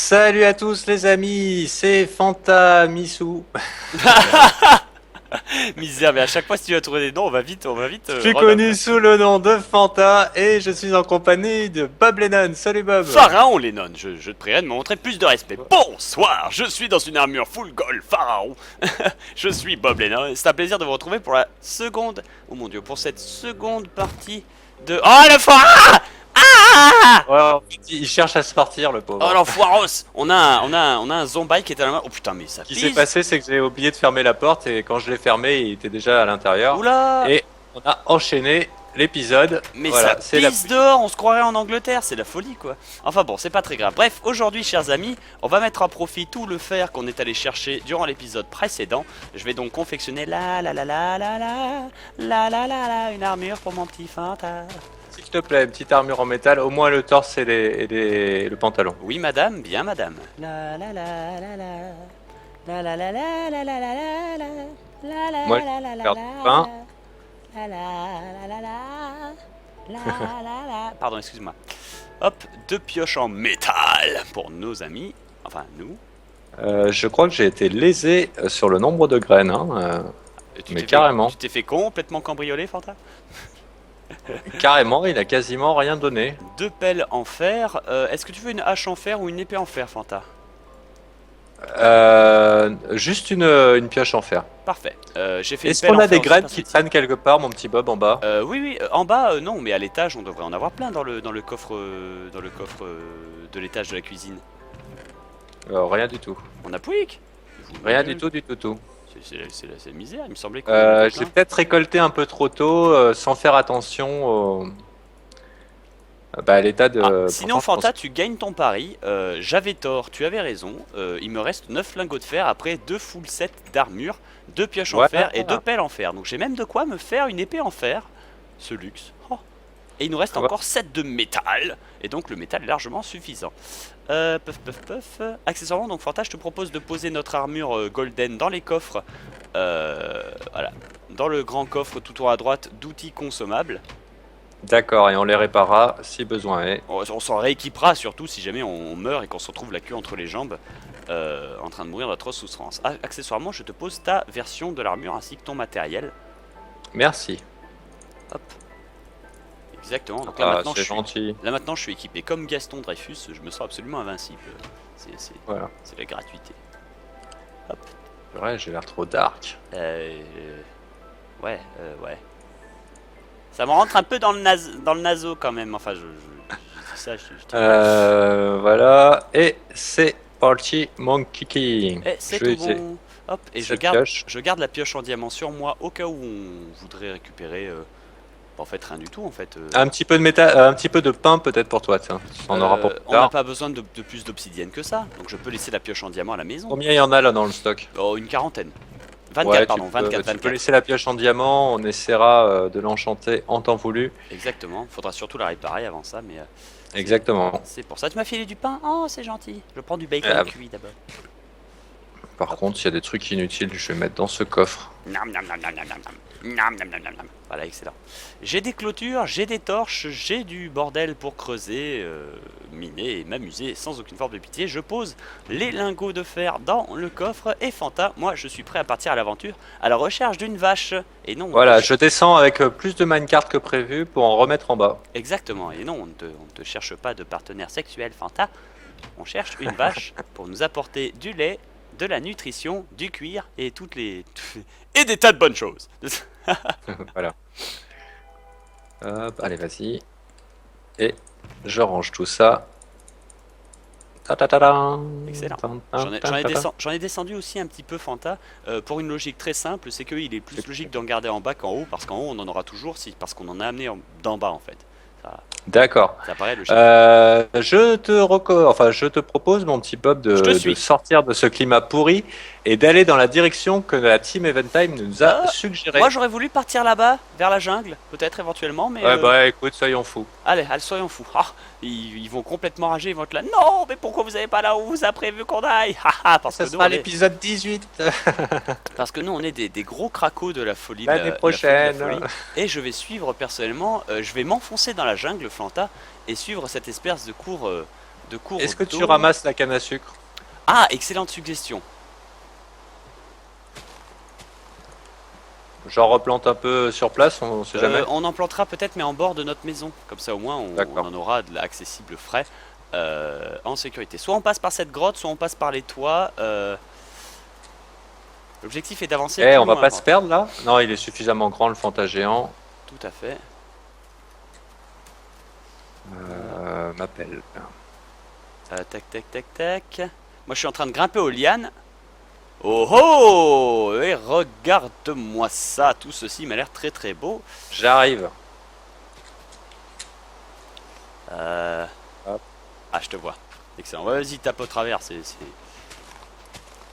Salut à tous les amis, c'est Fanta Missou, Misère, mais à chaque fois si tu vas trouver des noms, on va vite plus run up. connu sous le nom de Fanta, et je suis en compagnie de Bob Lennon. Salut Bob. Pharaon Lennon, je te prierai de me montrer plus de respect. Bonsoir, je suis dans une armure full gold Pharaon. Je suis Bob Lennon, c'est un plaisir de vous retrouver pour la seconde, oh mon dieu, pour cette seconde partie de... Oh le pharaon. Ouais, en fait, il cherche à se partir le Oh pauvre. l'enfoiros. On a un zombie qui est à la main. Oh putain mais ça Ce qui s'est pisse. passé, c'est que j'ai oublié de fermer la porte, et quand je l'ai fermé, il était déjà à l'intérieur. Oula. Et on a enchaîné l'épisode. Mais Voilà, ça c'est la pisse dehors, on se croirait en Angleterre, c'est la folie quoi. Enfin bon, c'est pas très grave. Bref, aujourd'hui chers amis, on va mettre à profit tout le fer qu'on est allé chercher durant l'épisode précédent. Je vais donc confectionner une armure pour mon petit Fanta. S'il te plaît, une petite armure en métal, au moins le torse et, le pantalon. Oui madame, bien madame. La la la la la. La la la la la la la la la. La la Moi, la je la vais la faire la. du pain. La la la la la. La la la. Pardon, excuse-moi. Hop, deux pioches en métal pour nos amis. Enfin, nous. Je crois que j'ai été lésé sur le nombre de graines, hein, mais carrément. Tu t'es fait complètement cambrioler, Fanta. Carrément, il a quasiment rien donné. Deux pelles en fer. Est-ce que tu veux une hache en fer ou une épée en fer, Fanta? Juste une pioche en fer. Parfait. J'ai fait Est-ce une pelle qu'on en a fer des graines aussi, qui par traînent quelque part, mon petit Bob, en bas? oui, oui, en bas, non, mais à l'étage, on devrait en avoir plein dans le coffre, de l'étage de la cuisine. Rien du tout. On a Pouic. Rien du tout, du tout, tout. C'est la misère, il me semblait qu'on en avait Je l'ai plein. peut-être récolté un peu trop tôt, sans faire attention à l'état de... Sinon, pourtant, Fanta, tu gagnes ton pari. J'avais tort, tu avais raison. Il me reste 9 lingots de fer après 2 full sets d'armure, 2 pioches en Ouais. fer et 2 pelles en fer. Donc j'ai même de quoi me faire une épée en fer. Ce luxe. Oh. Et il nous reste Ah bah. encore 7 de métal. Et donc le métal est largement suffisant. Puff. Accessoirement, donc Fanta, je te propose de poser notre armure golden dans les coffres. Voilà. Dans le grand coffre tout en haut à droite d'outils consommables. D'accord, et on les réparera si besoin est. On s'en rééquipera surtout si jamais on meurt et qu'on se retrouve la queue entre les jambes en train de mourir d'atroces souffrances. Accessoirement, je te pose ta version de l'armure ainsi que ton matériel. Merci. Hop. Exactement. Donc Ah, c'est gentil. là maintenant je suis équipé comme Gaston Dreyfus, je me sens absolument invincible. Voilà. C'est la gratuité. Hop. Ouais, j'ai l'air trop dark. Ouais. Ça me rentre un peu dans le naso quand même. Enfin, je dis ça, Voilà, et c'est parti, mon kiki. c'est Je vais tout utiliser bon. Hop, et cette pioche. je garde la pioche en diamant sur moi au cas où on voudrait récupérer. En fait, rien du tout en fait. Un petit peu de métal, un petit peu de pain peut-être pour toi, tiens. On aura pour plus on n'a tard. pas besoin de plus d'obsidienne que ça, donc je peux laisser la pioche en diamant à la maison. Combien il y en a là dans le stock? Oh, une quarantaine. 24, Ouais, pardon, tu peux, 24, tu peux 24. laisser la pioche en diamant, on essaiera de l'enchanter en temps voulu. Exactement, faudra surtout la réparer avant ça, mais Exactement. c'est pour ça. Tu m'as filé du pain? Oh, c'est gentil. Je prends du bacon Ah, cuit d'abord. Par contre, il y a des trucs inutiles, je vais mettre dans ce coffre. Nam, nam, nam, nam, nam, nam, nam. Nam, nam, nam, nam, nam. Voilà, excellent. J'ai des clôtures, j'ai des torches, j'ai du bordel pour creuser, miner et m'amuser sans aucune forme de pitié. Je pose les lingots de fer dans le coffre et Fanta, moi je suis prêt à partir à l'aventure à la recherche d'une vache. Et non, Voilà, je descends avec plus de minecart que prévu pour en remettre en bas. exactement. Et non, on ne te cherche pas de partenaire sexuel, Fanta. On cherche une vache pour nous apporter du lait, de la nutrition, du cuir et et des tas de bonnes choses. Voilà. Hop, allez, vas-y. Et je range tout ça. Ta-ta-ta-da. Excellent. Tan, tan, tan, tan. J'en ai descendu aussi un petit peu Fanta pour une logique très simple, c'est qu'il est plus logique d'en garder en bas qu'en haut, parce qu'en haut on en aura toujours parce qu'on en a amené d'en bas en fait. D'accord. Ça paraît logique. Je te propose, mon petit Bob, Je te de suis. sortir de ce climat pourri et d'aller dans la direction que la team Eventime nous a Ah, suggérée. Moi j'aurais voulu partir là-bas, vers la jungle, peut-être éventuellement, mais Ouais, bah écoute, soyons fous. allez, soyons fous. Ah, ils vont complètement rager, ils vont être là. Non, mais pourquoi vous n'allez pas là où vous a prévu qu'on aille? Parce Ça que nous, sera on est, l'épisode 18 parce que nous on est des gros cracos de la folie. l'année la prochaine. folie. Et je vais suivre personnellement, je vais m'enfoncer dans la jungle, Flanta, et suivre cette espèce de cours de cours Est-ce que tu d'eau. ramasses la canne à sucre? Ah, excellente suggestion. J'en replante un peu sur place, on sait jamais. On en plantera peut-être, mais en bord de notre maison. Comme ça, au moins, on en aura de l'accessible frais en sécurité. Soit on passe par cette grotte, soit on passe par les toits. L'objectif est d'avancer. Eh, plus on va loin, pas quoi. se perdre là? Non, il est suffisamment grand le Fanta géant. Tout à fait. M'appelle. Tac, tac, tac, tac. Moi, je suis en train de grimper aux lianes. Oh oh! Et regarde-moi ça. Tout ceci m'a l'air très très beau. J'arrive. Hop. Ah, je te vois. Excellent. Ouais, vas-y, tape au travers.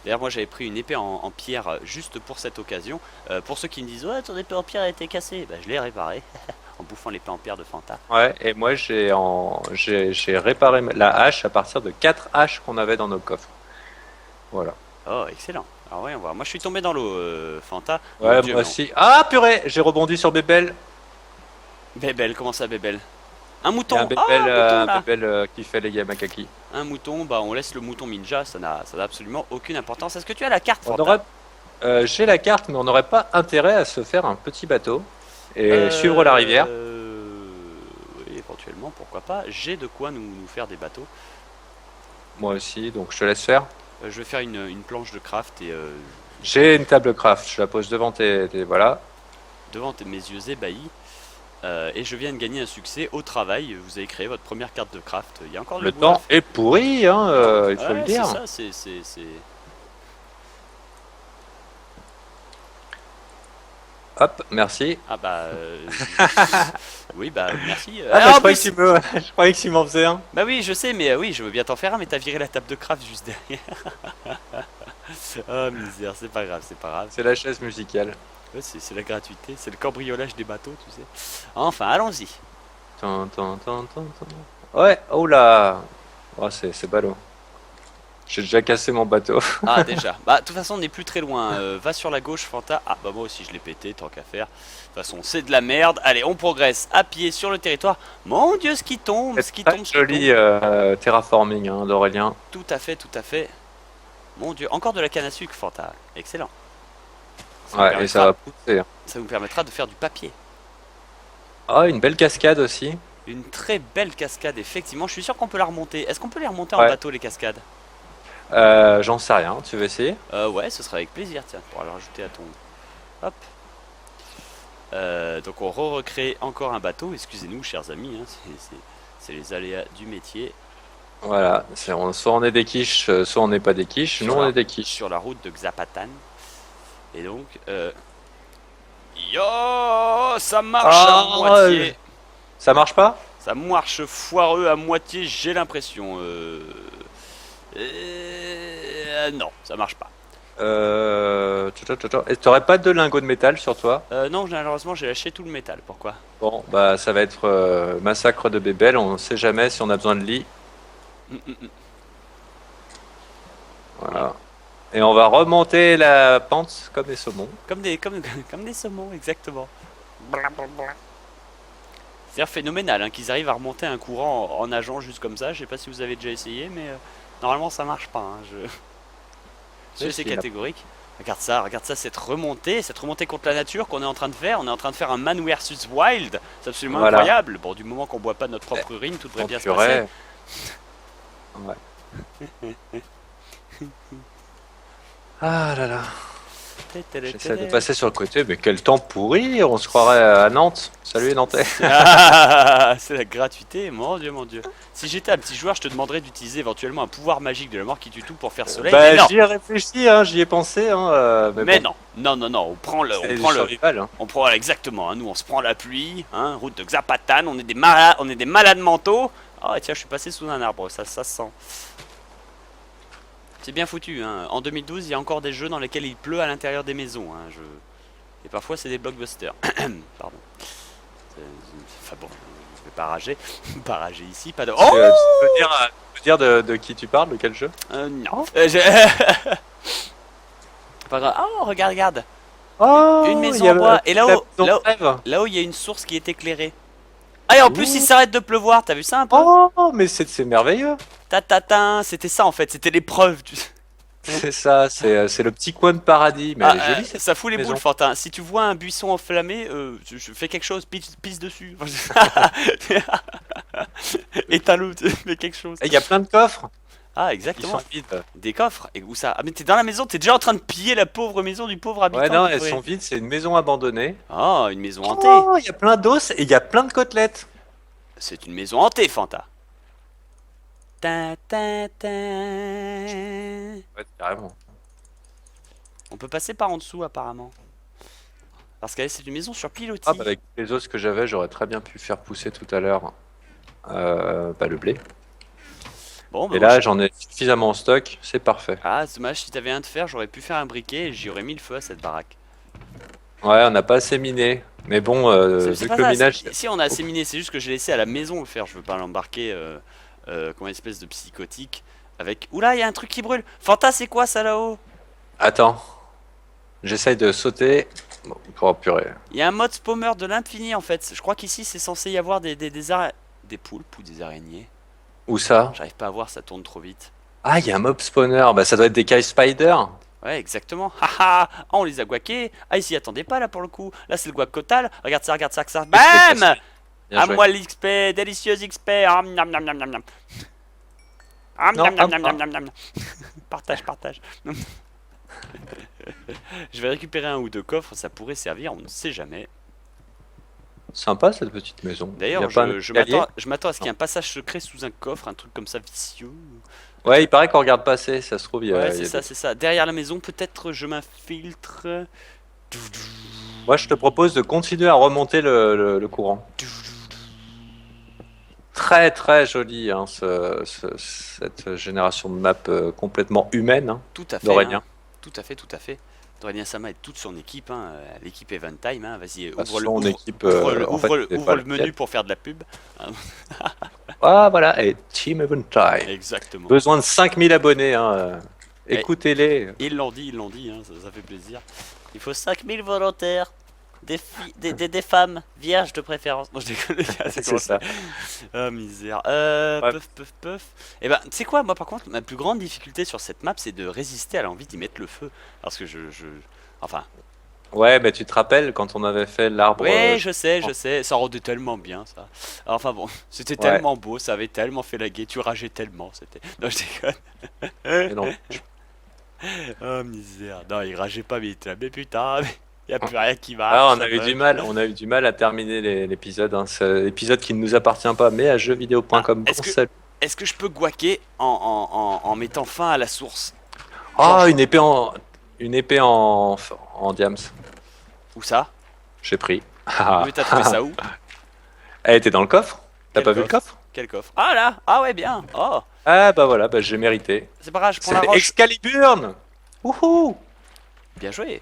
D'ailleurs, moi, j'avais pris une épée en pierre juste pour cette occasion. Pour ceux qui me disent, ouais, ton épée en pierre a été cassée. Bah, je l'ai réparée en bouffant l'épée en pierre de Fanta. Ouais, et moi j'ai réparé la hache à partir de 4 haches qu'on avait dans nos coffres. Voilà. Oh, excellent. Alors, ouais, on voit. Moi, je suis tombé dans l'eau, Fanta. Ouais, Mon Dieu, moi non. aussi. Ah purée, j'ai rebondi sur Bébel. Bébel, comment ça, Bébel? Un Il y mouton. a un Ah, Bébel, un mouton, là. qui fait les Yamakaki. Un mouton, bah on laisse le mouton ninja, ça n'a absolument aucune importance. Est-ce que tu as la carte, On Fanta? aurait, j'ai la carte, mais on n'aurait pas intérêt à se faire un petit bateau et suivre la rivière. Oui, éventuellement, pourquoi pas. J'ai de quoi nous faire des bateaux. Moi aussi, donc je te laisse faire. Je vais faire une planche de craft et J'ai une table craft, je la pose devant voilà. devant mes yeux ébahis. Et je viens de gagner un succès au travail. Vous avez créé votre première carte de craft. Il y a encore Le du bois à temps est pourri, hein, il faut Ouais, le c'est dire. ça, c'est... Hop, merci. Ah bah... oui, bah merci. Ah, bah, en je croyais plus- je croyais que tu m'en faisais un. Bah oui, je sais, mais oui, je veux bien t'en faire un, mais t'as viré la table de craft juste derrière. Oh misère, c'est pas grave, c'est pas grave. C'est la chaise musicale. Ouais, c'est la gratuité, c'est le cambriolage des bateaux, tu sais. Enfin, allons-y. Tan, tan, tan, tan, tan. Ouais, oh là. Oh, c'est ballot. J'ai déjà cassé mon bateau. Ah, déjà. Bah, de toute façon, on n'est plus très loin. Va sur la gauche, Fanta. Ah, bah moi aussi, je l'ai pété, tant qu'à faire. De toute façon, c'est de la merde. Allez, on progresse à pied sur le territoire. Mon Dieu, ce qui tombe, ce qui Très tombe, ce qui joli tombe. terraforming hein, d'Aurélien. Tout à fait, tout à fait. Mon Dieu, encore de la canne à sucre, Fanta. Excellent. Ça nous Ouais, et permettra- ça va pousser. ça vous permettra de faire du papier. Ah, une belle cascade aussi. Une très belle cascade, effectivement. Je suis sûr qu'on peut la remonter. Est-ce qu'on peut les remonter en Ouais. bateau, les cascades? J'en sais rien, tu veux essayer? Ouais, ce serait avec plaisir, tiens, pour le rajouter à ton... Hop. Donc on recrée encore un bateau. Excusez-nous, chers amis, hein, c'est les aléas du métier. Voilà, soit on est des quiches, soit on n'est pas des quiches. Nous, on est des quiches. Sur la route de Xapatan. Et donc... Yo, ça marche à moitié. Ça marche pas? Ça marche foireux à moitié, j'ai l'impression. Non, ça marche pas. Et t'aurais pas de lingots de métal sur toi? Non, malheureusement, j'ai lâché tout le métal. Pourquoi? Bon, bah ça va être massacre de Bébel, on sait jamais si on a besoin de lit. Voilà. Et on va remonter la pente comme des saumons. Comme des saumons, exactement. C'est phénoménal hein, qu'ils arrivent à remonter un courant en nageant juste comme ça. Je sais pas si vous avez déjà essayé, mais normalement ça marche pas. Hein. C'est Si, catégorique. Regarde ça, cette remontée contre la nature qu'on est en train de faire. On est en train de faire un Man vs Wild. C'est absolument Voilà. incroyable. Bon, du moment qu'on boit pas notre propre urine, tout devrait bien se passer. Ouais. Ah là là. J'essaie de passer sur le côté, mais quel temps pourri, on se croirait à Nantes. Salut Nantais. Ah, c'est la gratuité, mon dieu, mon dieu. Si j'étais un petit joueur, je te demanderais d'utiliser éventuellement un pouvoir magique de la mort qui tue tout pour faire soleil. mais non, J'y ai réfléchi, hein, j'y ai pensé, hein, mais bon, non, on prend le, c'est on prend du le, survival, hein. on prend exactement. Hein, nous, on se prend la pluie, hein, route de Xapatan, on est des malades mentaux. Oh tiens, je suis passé sous un arbre, ça se sent. C'est bien foutu. Hein. En 2012, il y a encore des jeux dans lesquels il pleut à l'intérieur des maisons. Hein. Et parfois, c'est des blockbusters. Pardon. Enfin bon, je vais pas rager. Pas rager ici. Pas de. Oh Tu peux dire de qui tu parles, de quel jeu? Non. Pas grave. Oh, regarde. Oh, Une maison il y a en bois. Et la là-haut, maison de rêve. là-haut, il y a une source qui est éclairée. Ah, et en plus, Ouh. il s'arrête de pleuvoir, t'as vu ça un peu? Oh, mais c'est merveilleux. Tatatin, c'était ça en fait, c'était l'épreuve. C'est ça, c'est le petit coin de paradis. Mais elle est Ah, jolie, cette ça fout les maison. boules, Fantin. Si tu vois un buisson enflammé, je fais quelque chose, pisse dessus. Éteins-le, fais quelque chose. Et il y a plein de coffres. Ah, Ils sont exactement. vides. Des coffres. Et où ça? Ah, mais t'es dans la maison, t'es déjà en train de piller la pauvre maison du pauvre Ouais, habitant non, qui elles pourrait- sont vides. C'est une maison abandonnée. Oh, une maison hantée. Oh, il y a plein d'os et il y a plein de côtelettes. C'est une maison hantée, Fanta. Ta, ta, ta. Ouais, carrément. On peut passer par en dessous, apparemment. Parce que c'est une maison sur pilotis. Ah, bah, avec les os que j'avais, j'aurais très bien pu faire pousser tout à l'heure le blé. Bon, bah, Et moi, là, j'en ai suffisamment en stock, c'est parfait. Ah, c'est dommage, si t'avais un de fer, j'aurais pu faire un briquet et j'y aurais mis le feu à cette baraque. Ouais, on n'a pas assez miné. Mais bon, C'est vu pas que le ça, minage. si on a assez miné, c'est juste que j'ai laissé à la maison le fer, je veux pas l'embarquer comme une espèce de psychotique avec... Oula, il y a un truc qui brûle. Fanta, c'est quoi ça là-haut? Attends, j'essaye de sauter. Bon, oh purée. Il y a un mode spawner de l'infini en fait. Je crois qu'ici c'est censé y avoir des poulpes ou des araignées. Où ça? J'arrive pas à voir, ça tourne trop vite. Ah, il y a un mob spawner. Bah, ça doit être des Kai Spider. Ouais, exactement. Haha, ah, on les a guaqués. Ah, ils s'y attendaient pas là pour le coup. Là, c'est le guac total. Regarde ça, regarde ça, ça. Bam! Bien À joué. moi l'XP, délicieuse XP. Nam nam nam nam nam. Non, Nam nam hop, nam nam nam nam. Partage, partage. Je vais récupérer un ou deux coffres, ça pourrait servir, on ne sait jamais. Sympa cette petite maison. Y a D'ailleurs, pas un je escalier m'attends à ce qu'il y ait un passage secret sous un coffre, un truc comme ça vicieux. Ouais, il paraît qu'on regarde pas assez, ça se trouve, il y a, Ouais, il y c'est a ça, des- c'est ça. Derrière la maison, peut-être je m'infiltre. Moi, je te propose de continuer à remonter le courant. Très très joli, hein, cette génération de map complètement humaine, hein, Tout à fait. d'Aurélien. Hein. Tout à fait, tout à fait. Aurélien Sama et toute son équipe, hein, l'équipe Eventime. Hein. Vas-y, Bah, ouvre le, son ouvre, équipe, ouvre le, en fait, ouvre le- c'est ouvre pas le menu laquelle. pour faire de la pub. Ah voilà, et Team Eventide. Exactement. Besoin de 5000 abonnés, hein, Et- écoutez-les. Ils l'ont dit, hein, ça fait plaisir. Il faut 5000 volontaires. Des femmes vierges de préférence. Non, je déconne. C'est ça. Ah, misère. Ouais. Puff. Et ben, tu sais quoi, moi par contre, ma plus grande difficulté sur cette map, c'est de résister à l'envie d'y mettre le feu. Parce que Enfin, Ouais, mais tu te rappelles quand on avait fait l'arbre. ouais, je sais, ça rendait tellement bien ça. Enfin bon, c'était Ouais. tellement beau, ça avait tellement fait la gaie, tu rageais tellement, c'était. Non, je déconne. Mais non. Oh misère. Non, il rageait pas, mais il était là, mais putain, mais y a plus rien qui va. Ah, on a eu du mal à terminer l'épisode. Hein. C'est un épisode qui ne nous appartient pas, mais à jeuxvideo.com. Ah, est-ce que je peux guaquer en mettant fin à la source? Ah, une épée en diams. Où ça? J'ai pris. Ah. Mais t'as trouvé ça où? Elle était dans le coffre. T'as Quel pas vu le coffre? Quel coffre? Ah là! Ah ouais, bien! Oh! Ah bah voilà, bah j'ai mérité. C'est pas grave, je prends la C'est roche. Excalibur. Wouhou. Bien joué!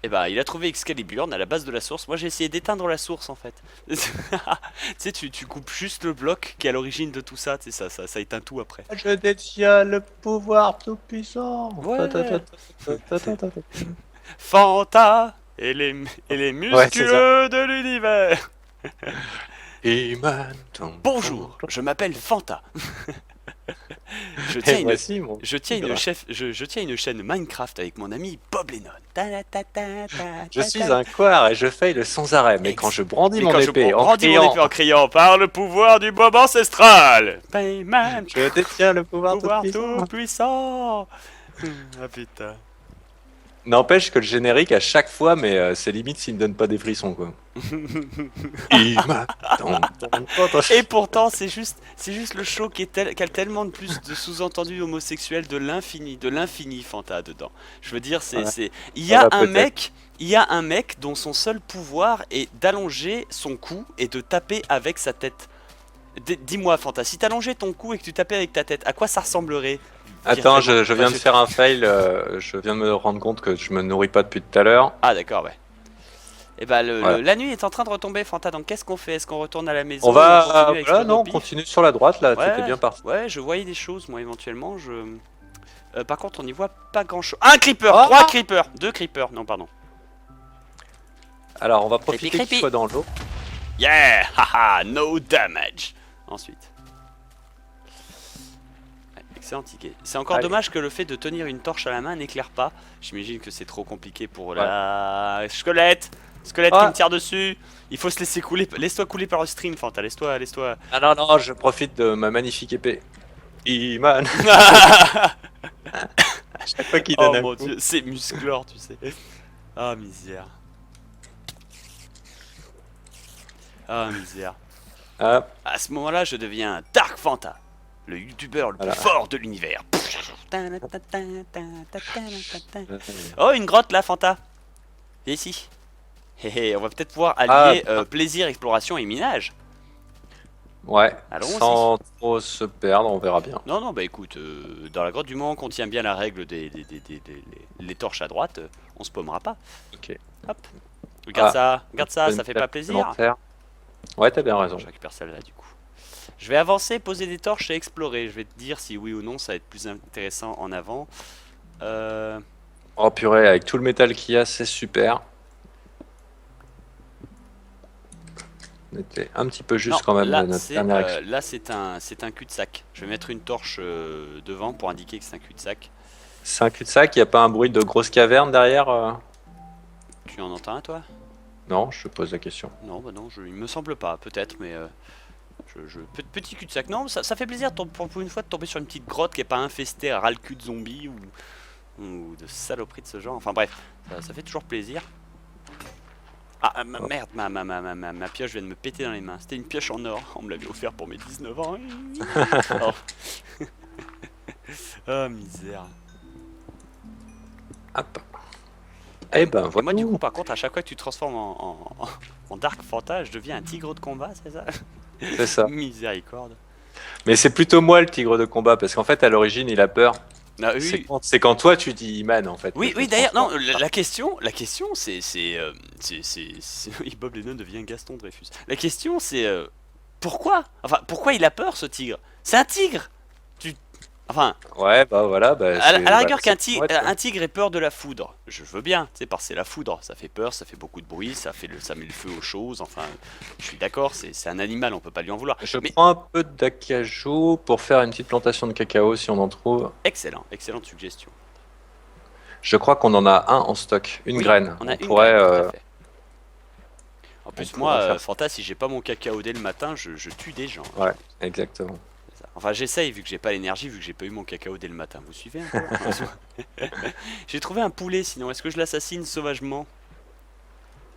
Et bah, il a trouvé Excalibur à la base de la source. Moi, j'ai essayé d'éteindre la source en fait. Tu sais, tu coupes juste le bloc qui est à l'origine de tout ça. Tu sais, ça éteint tout après. Je détiens le pouvoir tout puissant. Ouais. Fanta et les musculeux de l'univers. Bonjour, je m'appelle Fanta. Je tiens une, Voici mon. je tiens une je tiens une chaîne Minecraft avec mon ami Bob Lennon. Je suis un coir et je faille sans arrêt, mais quand je brandis Et mon quand je épée en brandis mon criant, épée en criant par le pouvoir du Bob ancestral. Payman, je détiens le pouvoir pouvoir tout puissant. tout puissant. Ah putain. N'empêche que le générique à chaque fois, mais c'est limite s'il me donne pas des frissons quoi. Et pourtant, c'est juste le show qui a tellement de plus de sous-entendus homosexuels de l'infini Fanta dedans. Je veux dire, il y a Voilà, peut-être. un mec dont son seul pouvoir est d'allonger son cou et de taper avec sa tête. Dis-moi, Fanta, si t'allongeais ton cou et que tu tapais avec ta tête, à quoi ça ressemblerait? Attends, je viens de faire un fail, je viens de me rendre compte que je me nourris pas depuis tout à l'heure. Ah d'accord, ouais. Et bah Voilà. la nuit est en train de retomber, Fanta, donc qu'est-ce qu'on fait? Est-ce qu'on retourne à la maison? On va, continue à voilà, explorer non, au on pif continue sur la droite là, Ouais. t'étais bien parti. Ouais, je voyais des choses, moi, éventuellement, par contre, on n'y voit pas grand-chose. Un creeper! Oh 3 creepers! 2 creepers, non, pardon. Alors on va profiter Creepy. qu'il soit dans l'eau. Yeah, haha, no damage. Ensuite. Ouais, excellent ticket. C'est encore Allez. dommage que le fait de tenir une torche à la main n'éclaire pas. J'imagine que c'est trop compliqué pour Ouais. la squelette. Squelette qui Ah. me tire dessus. Il faut se laisser couler. Laisse-toi couler par le stream, Fanta. Laisse-toi. Ah non, non, je profite de ma magnifique épée. Iman. À chaque fois qu'il Oh donne un mon coup. dieu, c'est musclor, tu sais. Ah misère. Ah misère. Ah, À ce moment-là, je deviens Dark Fanta, le youtubeur le Voilà. plus fort de l'univers. euh, Oh, une grotte là, Fanta. Viens ici. Hé hé, on va peut-être pouvoir allier plaisir, exploration et minage. ouais, Allons-y. sans trop se perdre, on verra bien. Non, non, bah écoute, dans la grotte du moment qu'on tient bien la règle les torches à droite, on se paumera pas. Ok. Hop. Regarde Ah, ça, ça fait pas plaisir. Supplémentaire. Ouais, t'as bien raison. Je récupère celle-là du coup. Je vais avancer, poser des torches et explorer. Je vais te dire si oui ou non ça va être plus intéressant en avant. Oh purée, avec tout le métal qu'il y a, c'est super. On était un petit peu juste Non, quand même là de notre c'est dernière action. là c'est un cul-de-sac. Je vais mettre une torche devant pour indiquer que c'est un cul-de-sac. C'est un cul-de-sac, il n'y a pas un bruit de grosse caverne derrière Tu en entends un toi? Non, je te pose la question. Non, bah non, il me semble pas, peut-être, mais petit cul-de-sac. Non, ça fait plaisir pour une fois de tomber sur une petite grotte qui est pas infestée à ras le cul de zombies ou de saloperies de ce genre. Enfin bref, ça fait toujours plaisir. Ah merde, ma pioche vient de me péter dans les mains. C'était une pioche en or, on me l'avait offert pour mes 19 ans. Oh. Oh misère. Hop. Eh ben Et moi voilà. du coup par contre à chaque fois que tu te transformes en Dark Fanta, je deviens un tigre de combat, c'est ça? C'est ça. Miséricorde. Mais c'est plutôt moi le tigre de combat, parce qu'en fait à l'origine il a peur. Ah, C'est oui, quand, c'est quand toi tu dis Iman en fait. que oui, je oui me d'ailleurs, non, transforme. la question oui, Bob Lennon devient Gaston Dreyfus. La question c'est pourquoi? Enfin, pourquoi il a peur ce tigre? C'est un tigre! Tu... Enfin, Ouais, bah voilà. Bah, à la bah, rigueur c'est qu'un pour être, un tigre ait peur de la foudre, je veux bien, tu sais, parce que c'est la foudre, ça fait peur, ça fait beaucoup de bruit, ça met le feu aux choses, enfin, je suis d'accord, c'est un animal, on peut pas lui en vouloir. Je Mais prends un peu d'acajou pour faire une petite plantation de cacao si on en trouve. excellent, excellente suggestion. Je crois qu'on en a un en stock, une Oui, graine. on a une pourrait, graine, tout à fait. En plus, pourrait moi, faire ça. Fanta, si j'ai pas mon cacao dès le matin, je tue des gens. Ouais, exactement. C'est ça. Enfin, j'essaye vu que j'ai pas l'énergie, vu que j'ai pas eu mon cacao dès le matin. Vous suivez un peu? J'ai trouvé un poulet, sinon est-ce que je l'assassine sauvagement?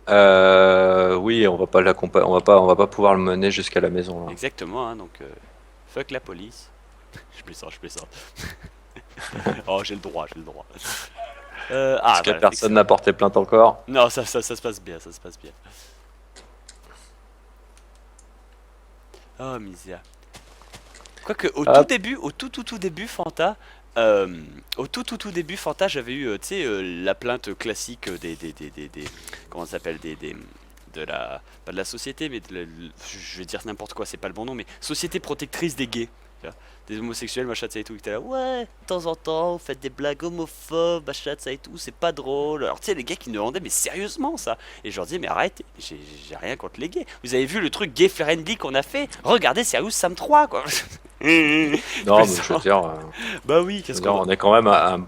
Oui, on va pas pouvoir le mener jusqu'à la maison là. Exactement, hein, donc fuck la police. Je plaisante. Oh, j'ai le droit, j'ai le droit. Parce que Voilà, personne excellent. n'a porté plainte encore. Non, ça se passe bien, ça se passe bien. Oh, misère. Quoique, Hop. au tout début, Fanta, j'avais eu, tu sais, la plainte classique comment ça s'appelle, de la, pas de la société, mais je vais dire n'importe quoi, c'est pas le bon nom, mais société protectrice des gays. Tu vois, des homosexuels, machin, ça et tout, qui étaient là, ouais, de temps en temps, vous faites des blagues homophobes, machin, ça et tout, c'est pas drôle. Alors, tu sais, les gars qui me demandaient, mais sérieusement, ça? Et je leur dis, mais arrêtez, j'ai rien contre les gays. Vous avez vu le truc gay friendly qu'on a fait? Regardez Serious Sam 3, quoi. Non, mais je veux dire, Bah oui, je veux qu'est-ce dire, qu'on... on est quand même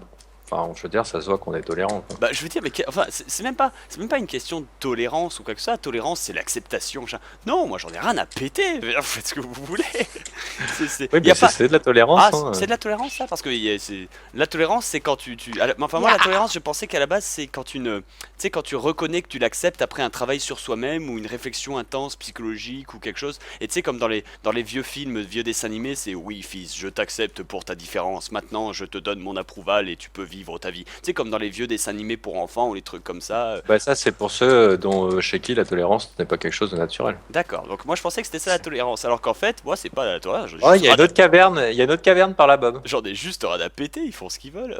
enfin, je veux dire, ça se voit qu'on est tolérant, quoi. Bah je veux dire, mais enfin, c'est même pas une question de tolérance ou quoi que ça. Tolérance, c'est l'acceptation. Non, moi j'en ai rien à péter. Vous faites ce que vous voulez. Oui, Y a mais pas... c'est de la tolérance. Ah, Hein. c'est de la tolérance ça? Parce que la tolérance, c'est quand enfin moi, la tolérance, je pensais qu'à la base, c'est quand tu sais, quand tu reconnais que tu l'acceptes après un travail sur soi-même ou une réflexion intense, psychologique ou quelque chose. Et tu sais, comme dans les vieux films, vieux dessins animés, c'est oui, fils, je t'accepte pour ta différence. Maintenant, je te donne mon approval et tu peux vivre ta vie. Tu sais, comme dans les vieux dessins animés pour enfants ou les trucs comme ça. Bah ça, c'est pour ceux chez qui la tolérance n'est pas quelque chose de naturel. D'accord, donc moi je pensais que c'était ça la tolérance, alors qu'en fait, moi c'est pas la tolérance. Oh, il y a une autre caverne, il y a une autre caverne par là, Bob. J'en ai juste rien à péter, ils font ce qu'ils veulent.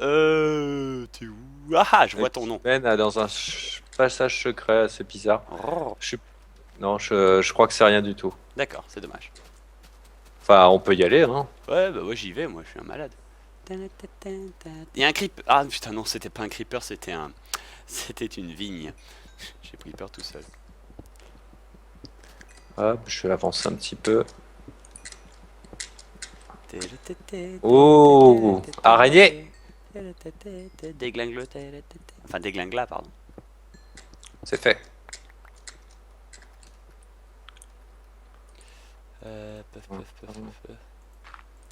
T'es où? Ah, je vois ton nom. Mène dans un passage secret assez bizarre. Oh, Je suis... Non, je crois que c'est rien du tout. d'accord, c'est dommage. Enfin, on peut y aller, hein. Ouais, bah ouais, j'y vais, moi je suis un malade. Il y a un creeper. Ah putain, non, c'était pas un creeper, c'était une vigne. J'ai pris peur tout seul. Hop, je vais avancer un petit peu. Oh, araignée. Déglingue. Enfin, déglingue-la, pardon. C'est fait. Peuf, peuf, peuf, peuf.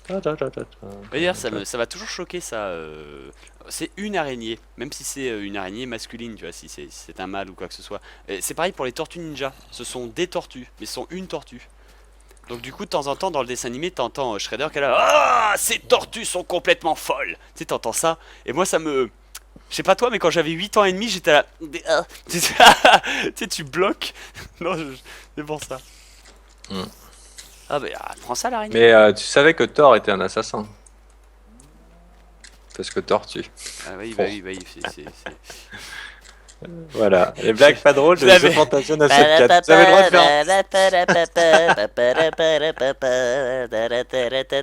Ta, ta, ta, ta, ta. D'ailleurs, ça m'a toujours choqué ça. C'est une araignée, même si c'est une araignée masculine, tu vois, si c'est un mâle ou quoi que ce soit. C'est pareil pour les tortues ninja. Ce sont des tortues, mais ce sont une tortue. Donc du coup, de temps en temps, dans le dessin animé, t'entends Shredder qui est là. Ah, ces tortues sont complètement folles. Tu sais, t'entends ça. Et moi, ça me... Je sais pas toi, mais quand j'avais 8 ans et demi, j'étais là... Tu sais, tu bloques. Non, c'est pour ça. Hmm. Ah bah, prends ça l'araignée. Mais tu savais que Thor était un assassin. Parce que tortue. Ah oui, Bon. bah oui, c'est... Voilà, les blagues pas drôles de Je l'avais. The Fantasion à 7-4. Vous avez le droit de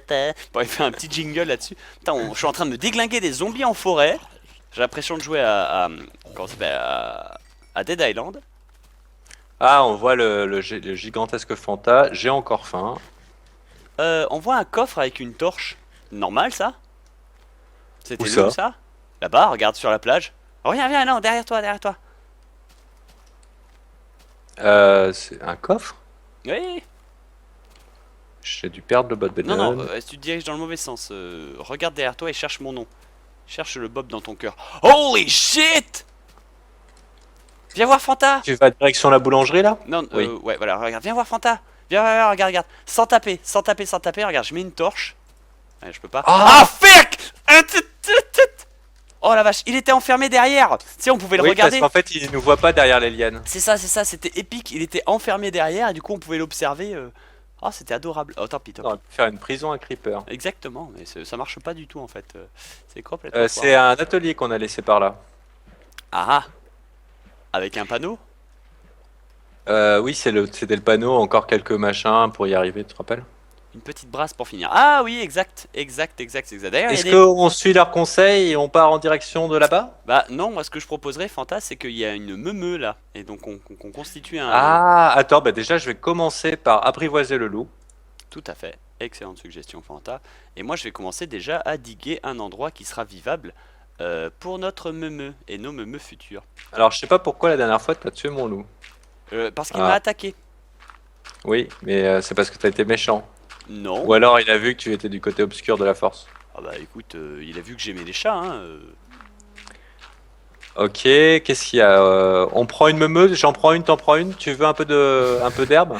faire. Bon, il fait un petit jingle là-dessus. Putain, je suis en train de me déglinguer des zombies en forêt. J'ai l'impression de jouer comment ça s'appelle, à Dead Island. Ah, on voit le gigantesque Fanta. J'ai encore faim. On voit un coffre avec une torche. Normal ça? C'était Où nous ça ça? Là-bas, regarde sur la plage. Oh, viens, non, derrière toi, derrière toi. C'est un coffre. Oui. J'ai dû perdre le bot de Non, non, banane. tu te diriges dans le mauvais sens. Regarde derrière toi et cherche mon nom. Cherche le Bob dans ton cœur. Holy shit! Viens voir Fanta! Tu vas direction la boulangerie là? Non, Oui. ouais, voilà, regarde, viens voir Fanta! Viens, regarde. Sans taper, regarde, je mets une torche. Ouais, je peux pas. Ah, fuck! Oh la vache, il était enfermé derrière! Tu sais, on pouvait le Oui, regarder. parce qu'en fait, il nous voit pas derrière les lianes. C'est ça, c'était épique. Il était enfermé derrière et du coup, on pouvait l'observer. Oh, c'était adorable. Oh, tant pis, On aurait pu faire une prison à Creeper. Exactement, mais ça marche pas du tout en fait. C'est complètement C'est foireux. un atelier qu'on a laissé par là. Ah! Avec un panneau? Oui, c'était le panneau, encore quelques machins pour y arriver, tu te rappelles? Une petite brasse pour finir. Ah oui, exact. D'ailleurs, il y a Est-ce des... qu'on suit leurs conseils et on part en direction de là-bas? Bah non, moi ce que je proposerais, Fanta, c'est qu'il y a une meumeu là. Et donc on constitue un... Ah, attends, bah déjà, je vais commencer par apprivoiser le loup. Tout à fait. Excellente suggestion, Fanta. Et moi je vais commencer déjà à diguer un endroit qui sera vivable pour notre meumeu et nos meumeux futurs. Alors, je sais pas pourquoi la dernière fois, t'as tué mon loup. Parce qu'il Ah. m'a attaqué. Oui, mais c'est parce que t'as été méchant. Non. Ou alors, il a vu que tu étais du côté obscur de la force. Ah bah écoute, il a vu que j'aimais les chats, hein. Ok, qu'est-ce qu'il y a on prend une meumeuse, j'en prends une, t'en prends une. Tu veux un peu d'herbe?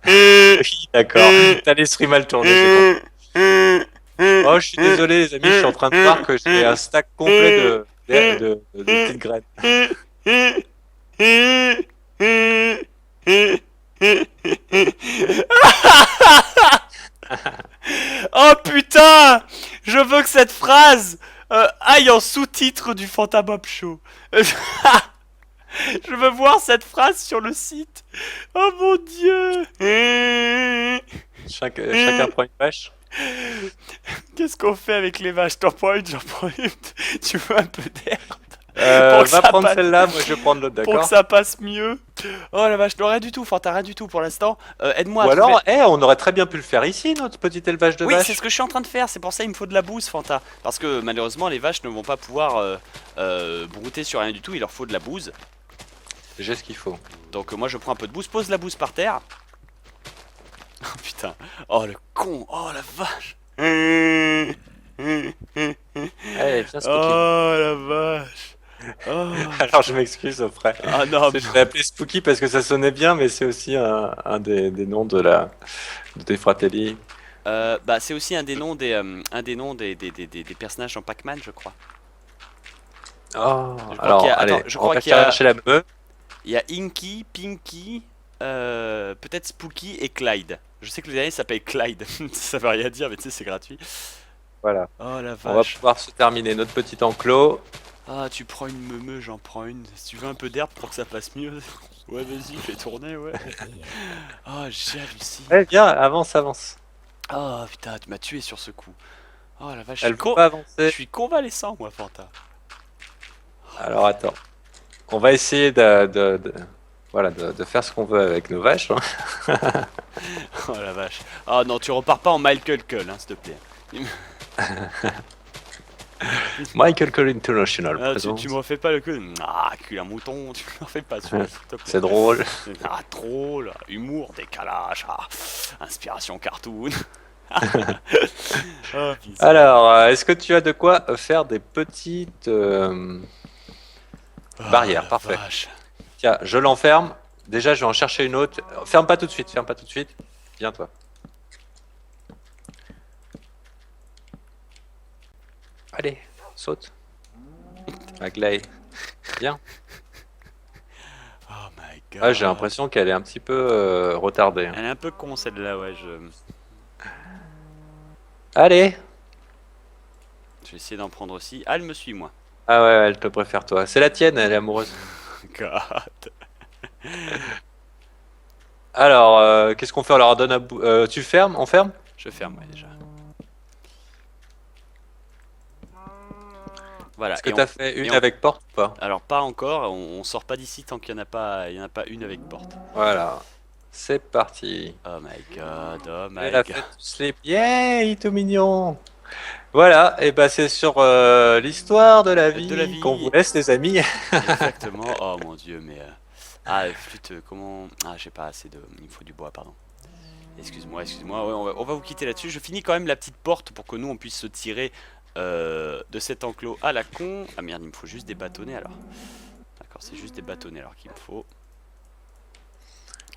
Oui, d'accord. T'as l'esprit mal tourné, j'ai compris. Oh, je suis désolé, les amis, je suis en train de voir que j'ai un stack complet de petites graines. Oh putain! Je veux que cette phrase aille en sous-titre du Fantabob Show. Je veux voir cette phrase sur le site. Oh mon dieu! Chacun prend une vache. Qu'est-ce qu'on fait avec les vaches? T'en prends une, j'en prends une. Tu veux un peu d'air? Va ça prendre passe- celle-là, moi je vais prendre l'autre, Pour que d'accord? ça passe mieux. Oh la vache, non, rien du tout, Fanta, rien du tout pour l'instant. Aide-moi Ou à trouver... alors, on aurait très bien pu le faire ici, notre petit élevage de Oui, vaches. c'est ce que je suis en train de faire, c'est pour ça il me faut de la bouse, Fanta. Parce que malheureusement, les vaches ne vont pas pouvoir brouter sur rien du tout, il leur faut de la bouse. J'ai ce qu'il faut. Donc moi je prends un peu de bouse, pose la bouse par terre. Oh putain, oh le con, oh la vache. Allez, viens, Spooky. Oh la vache. Oh. Alors je m'excuse auprès. Ah non, Je l'ai appelé Spooky parce que ça sonnait bien, mais c'est aussi un des noms des Fratelli. bah c'est aussi un des noms des personnages en Pac-Man, je crois. Oh, Je crois alors qu'il y a- allez, attends, je on crois va qu'il y a- chercher la meuf. Il y a Inky, Pinky, peut-être Spooky et Clyde. Je sais que le dernier s'appelle Clyde. Ça veut rien dire, mais tu sais, c'est gratuit. Voilà. Oh la On va vache. pouvoir se terminer notre petit enclos. Ah, tu prends une meumeu, j'en prends une. Si tu veux un peu d'herbe pour que ça passe mieux. Ouais, vas-y, fais tourner, ouais. Oh, j'hallucine. Eh bien, avance. Oh putain, tu m'as tué sur ce coup. Oh la vache, Elle je peut pas je avancer. suis convalescent, moi, Fanta. Alors attends. On va essayer voilà, de faire ce qu'on veut avec nos vaches. Hein. Oh la vache. Ah non, tu repars pas en Michael Cull, hein, s'il te plaît. Michael Cole International. Ah, présente. tu me refais pas le cul. Ah, cul à mouton, tu me refais pas celui-là, s'il te plaît. C'est drôle. Ah, drôle, humour, décalage, inspiration cartoon. Oh, putain. Alors, est-ce que tu as de quoi faire des petites barrières? la Parfait. vache. Tiens, je l'enferme. Déjà, je vais en chercher une autre. Ferme pas tout de suite, ferme pas tout de suite. Viens, toi. Allez, saute. Maglay. Viens. Oh my god. Ah, j'ai l'impression qu'elle est un petit peu retardée. Elle est un peu con celle-là, ouais. Allez. Je vais essayer d'en prendre aussi. Ah, elle me suit, moi. Ah ouais, elle te préfère toi. C'est la tienne, elle est amoureuse. God. Alors, qu'est-ce qu'on fait? On leur donne tu fermes? On ferme? Je ferme, ouais, déjà. Voilà. Est-ce que et t'as on- fait et une on- avec porte ou pas? Alors, pas encore. On sort pas d'ici tant qu'il y en a pas, une avec porte. Voilà. C'est parti. Oh my god. Oh my Elle a god. fait slip. Yay, tout mignon. Voilà, et bah c'est sur l'histoire de la vie, De la vie. qu'on vous laisse les amis. Exactement. Oh mon dieu, mais. Ah, flûte, comment. Ah, j'ai pas assez de. Il me faut du bois, pardon. Excuse-moi, excuse-moi. Ouais, on va vous quitter là-dessus. Je finis quand même la petite porte pour que nous on puisse se tirer de cet enclos à la con. Ah merde, il me faut juste des bâtonnets alors. D'accord, c'est juste des bâtonnets alors qu'il me faut.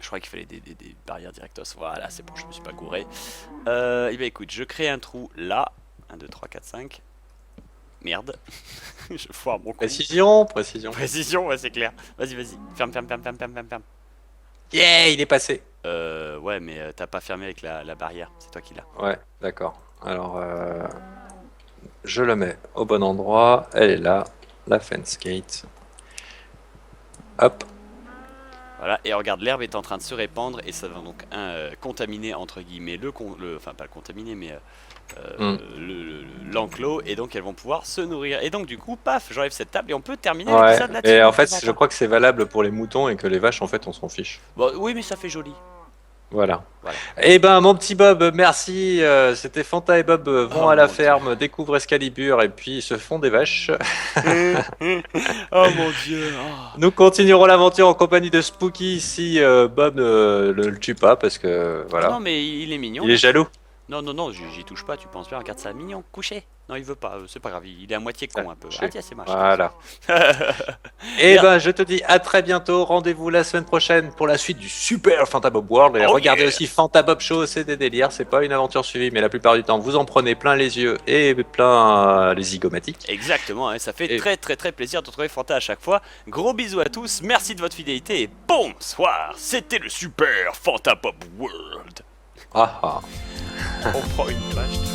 Je croyais qu'il fallait des barrières directos. Voilà, c'est bon, je me suis pas gouré. Et bah écoute, je crée un trou là. 1, 2, 3, 4, 5. Merde. Je foire mon coup. Précision, précision. Précision, ouais, c'est clair. Vas-y, vas-y. Ferme, ferme, ferme, ferme, ferme, ferme, ferme. Yeah, il est passé. Ouais, mais t'as pas fermé avec la barrière. C'est toi qui l'as. Ouais, d'accord. Alors, je le mets au bon endroit. Elle est là, la fence gate. Hop. Voilà, et regarde, l'herbe est en train de se répandre et ça va donc contaminer entre guillemets enfin pas le contaminer mais l'enclos et donc elles vont pouvoir se nourrir. Et donc du coup, paf, j'enlève cette table et on peut terminer Ouais, l'épisode là-dessus. et en fait, je crois que c'est valable pour les moutons et que les vaches, en fait, on s'en fiche. Bon, oui, mais ça fait joli. Voilà. Voilà. Eh ben, mon petit Bob, merci. C'était Fanta et Bob vont Oh, à la mon ferme, découvrent Excalibur et puis se font des vaches. Oh mon dieu. Oh. Nous continuerons l'aventure en compagnie de Spooky si Bob ne le tue pas parce que voilà. Non, mais il est mignon. Il est jaloux. Non, non, non, j'y touche pas, tu penses bien, regarde ça, mignon, couché. Non, il veut pas, c'est pas grave, il est à moitié con un peu. couché. Ah tiens, c'est moche. Voilà. Et Bien. ben, je te dis à très bientôt. Rendez-vous la semaine prochaine pour la suite du super Fanta Bob World. Et Oh regardez yeah. aussi Fanta Bob Show, c'est des délires. C'est pas une aventure suivie, mais la plupart du temps, vous en prenez plein les yeux et plein les zygomatiques. Exactement, hein, ça fait Et- très très très plaisir de retrouver Fanta à chaque fois. Gros bisous à tous, merci de votre fidélité et bonsoir. C'était le super Fanta Pop World. Ah ah. On prend une vache.